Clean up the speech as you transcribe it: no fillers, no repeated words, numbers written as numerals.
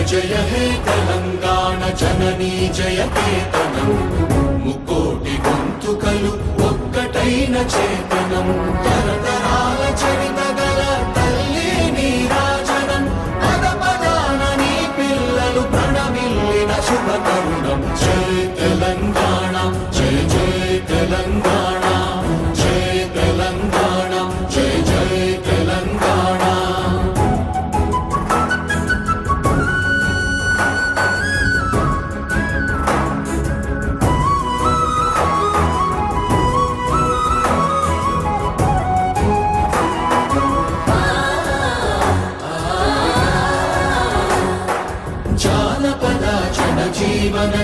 జయ హే తెలంగాణ జననీ జయకేతనం ముకోటి గొంతుకలు ఒక్కటైన చేతనం తరతరాల చరిత గల తల్లి నీరాజనం పద పదాన నీ పిల్లలు ప్రణమిల్లిన శుభ తరుణం జయ తెలంగాణ జయ జయ తెలంగాణ జయ తెలంగాణ జయ జయ తెలంగాణ జీవన